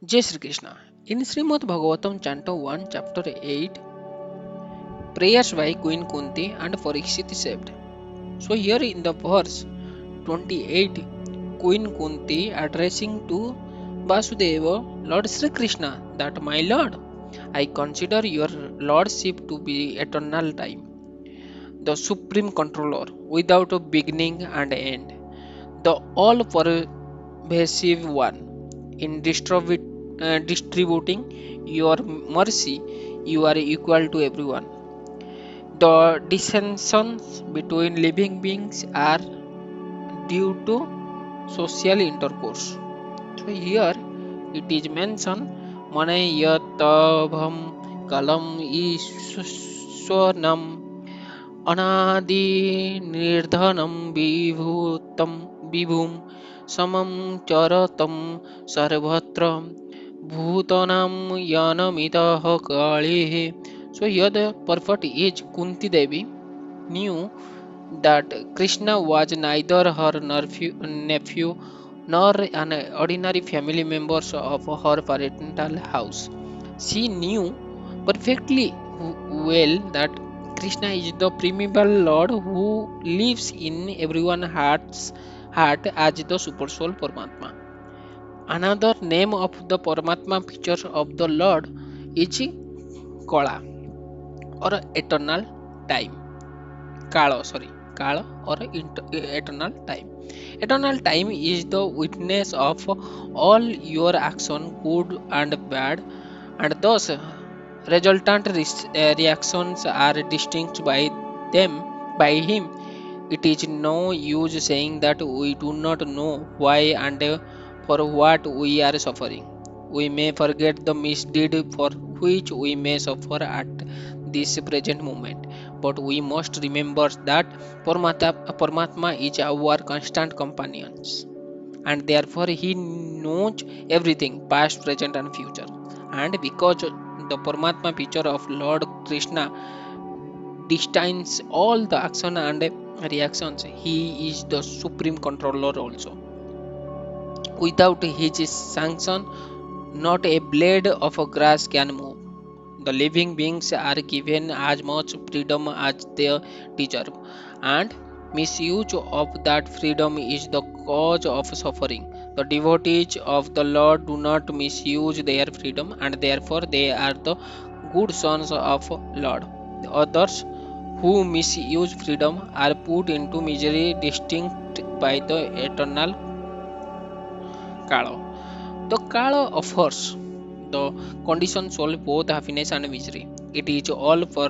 Jai Sri Krishna. In Srimad Bhagavatam, Canto 1, Chapter 8, prayers by Queen Kunti and Parīkṣit is saved. So, here in the verse 28, Queen Kunti addressing to Vasudeva, Lord Sri Krishna, that my Lord, I consider your Lordship to be eternal time, the supreme controller, without a beginning and end, the all pervasive one. In distributing your mercy, you are equal to everyone. The dissensions between living beings are due to social intercourse. So here it is mentioned Manayatavam Kalam Iswanam Anadi Nirdhanam Vibhum Samam Charatam Sarvatra Bhutanam Yanamitaha Kalihe. So here the perfect is Kunti Devi knew that Krishna was neither her nephew nor an ordinary family member of her parental house. She knew perfectly well that Krishna is the primeval Lord who lives in everyone's heart as the Super Soul Paramatma. Another name of the Paramatma picture of the Lord is Kala or eternal time. Kala or eternal time. Eternal time is the witness of all your action, good and bad, and thus resultant reactions are distinct by them by him. It is no use saying that we do not know why and for what we are suffering. We may forget the misdeed for which we may suffer at this present moment, but we must remember that Paramatma is our constant companions, and therefore he knows everything, past, present, and future. And because the Paramatma picture of Lord Krishna distinguishes all the action and reactions, he is the supreme controller also. Without his sanction, not a blade of grass can move. The living beings are given as much freedom as they deserve, and misuse of that freedom is the cause of suffering. The devotees of the Lord do not misuse their freedom, and therefore they are the good sons of Lord. The others who misuse freedom are put into misery distinct by the eternal Kala. The Kala offers the condition soul both happiness and misery. It is all for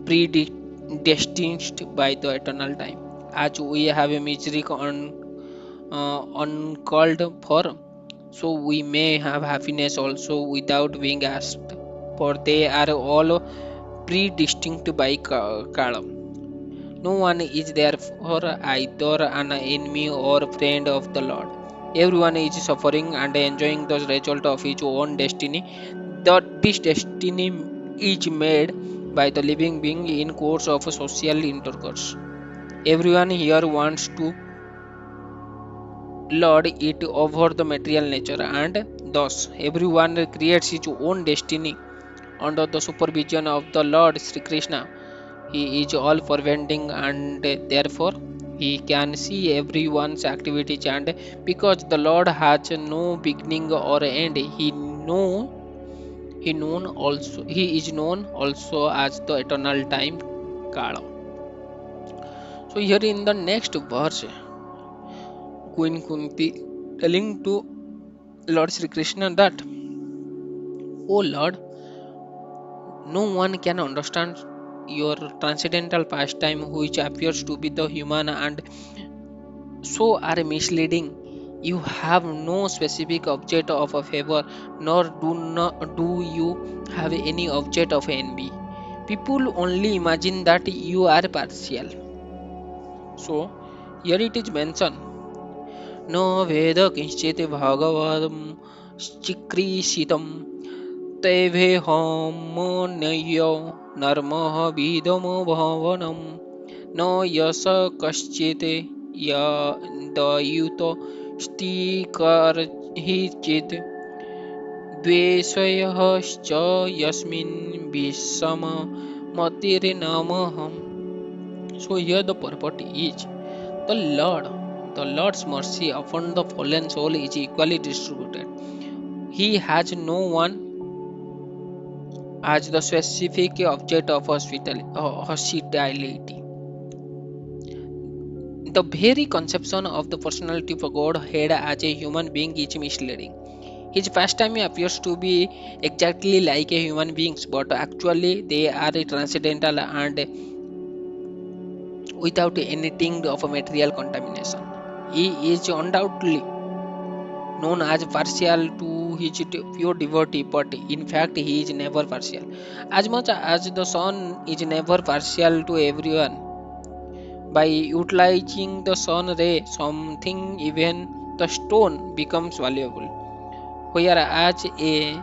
predestined by the eternal time. As we have a misery uncalled for, so we may have happiness also without being asked. For they are all predestined by Kala. No one is therefore either an enemy or friend of the Lord. Everyone is suffering and enjoying the result of his own destiny. That this destiny is made by the living being in course of social intercourse. Everyone here wants to lord it over the material nature, and thus everyone creates his own destiny under the supervision of the Lord Sri Krishna. He is all pervading, and therefore he can see everyone's activities, and because the Lord has no beginning or end, he is known also as the eternal time Kala. So here in the next verse, Queen Kunti telling to Lord Sri Krishna that, "O Lord, no one can understand your transcendental pastime which appears to be the human and so are misleading. You have no specific object of a favor, nor do you have any object of envy. People only imagine that you are partial." So here it is mentioned, no veda kinchit bhagavatam chikrisitam teve homonyo narmah vidam bhavanam no yasa kaschit ya dayuto stikar hi chid द्वेषयश्च यस्मिन् विषम मतिर्नमहम्. So here the purport is the Lord. The Lord's mercy upon the fallen soul is equally distributed. He has no one as the specific object of hospitality. The very conception of the personality of Godhead as a human being is misleading. His pastime appears to be exactly like a human being's, but actually they are transcendental and without anything of a material contamination. He is undoubtedly known as partial to his pure devotee, but in fact he is never partial. As much as the sun is never partial to everyone, by utilizing the sun ray, something even the stone becomes valuable. Whereas a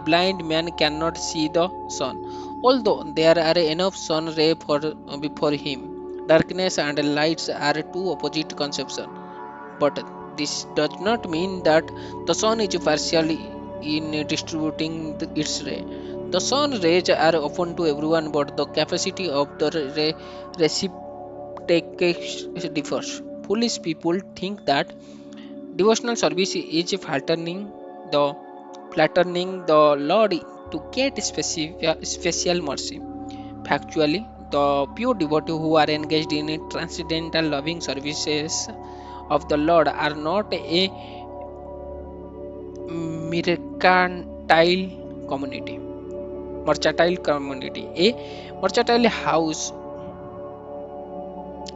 blind man cannot see the sun, although there are enough sun rays for before him. Darkness and lights are two opposite conceptions, but this does not mean that the sun is partial in distributing its ray. The sun rays are open to everyone, but the capacity of the receptacle differs. Foolish people think that devotional service is the flattening the Lord to get special mercy. Factually, the pure devotees who are engaged in transcendental loving services of the Lord are not a mercantile community. Mercantile community. A mercantile house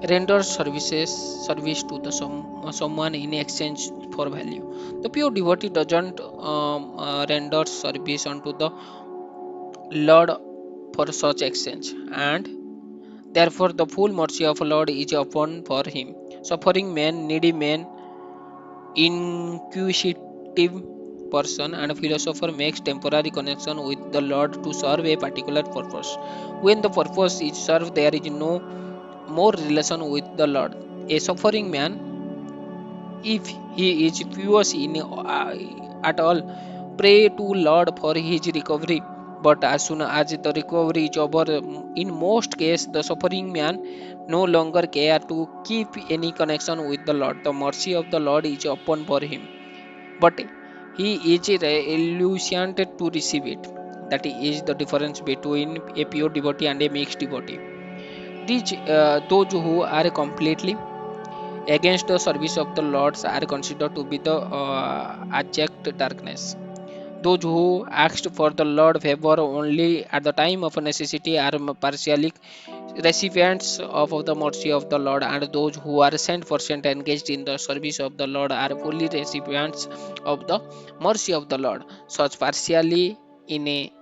renders service to the someone in exchange for value. The pure devotee doesn't render service unto the Lord for such exchange, and therefore the full mercy of Lord is upon for him. Suffering man, needy man, inquisitive person, and philosopher makes temporary connection with the Lord to serve a particular purpose. When the purpose is served, there is no more relation with the Lord. A suffering man, if he is pious in at all, pray to Lord for his recovery. But as soon as the recovery is over, in most cases, the suffering man no longer care to keep any connection with the Lord. The mercy of the Lord is upon for him, but he is reluctant to receive it. That is the difference between a pure devotee and a mixed devotee. Those who are completely against the service of the Lords are considered to be the abject darkness. Those who asked for the Lord favor only at the time of necessity are partially recipients of the mercy of the Lord, and those who are 100% engaged in the service of the Lord are fully recipients of the mercy of the Lord. In a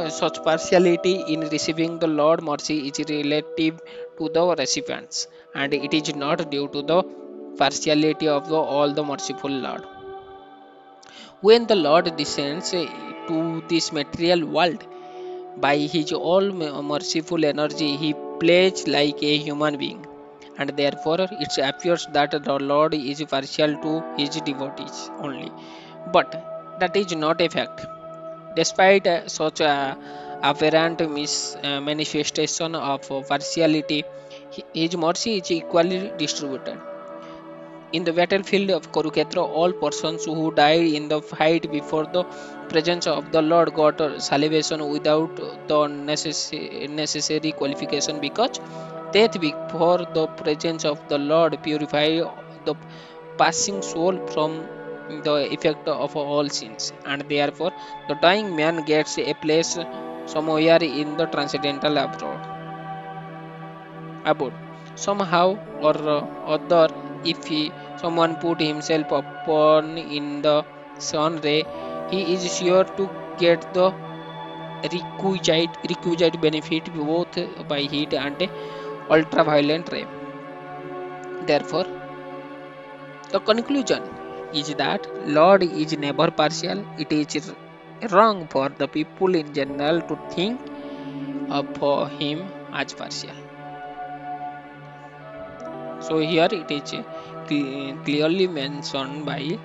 Such partiality in receiving the Lord mercy is relative to the recipients, and it is not due to the partiality of all the merciful Lord. When the Lord descends to this material world by his all merciful energy, he plays like a human being, and therefore it appears that the Lord is partial to his devotees only. But that is not a fact. Despite such a apparent manifestation of partiality, his mercy is equally distributed. In the battlefield of Kurukshetra, all persons who died in the fight before the presence of the Lord got salvation without the necessary qualification, because death before the presence of the Lord purify the passing soul from the effect of all sins, and therefore the dying man gets a place somewhere in the transcendental abode. Somehow or other, if someone put himself upon in the sun ray, he is sure to get the requisite benefit both by heat and ultraviolet ray. Therefore, the conclusion is that Lord is never partial. It is wrong for the people in general to think of him as partial. So here it is clearly mentioned by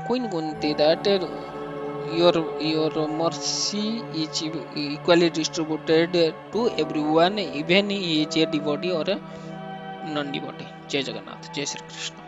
Queen Kunti, that your mercy is equally distributed to everyone, even he is a devotee or a non-devotee. Jai Jagannath, Jai Sri Krishna.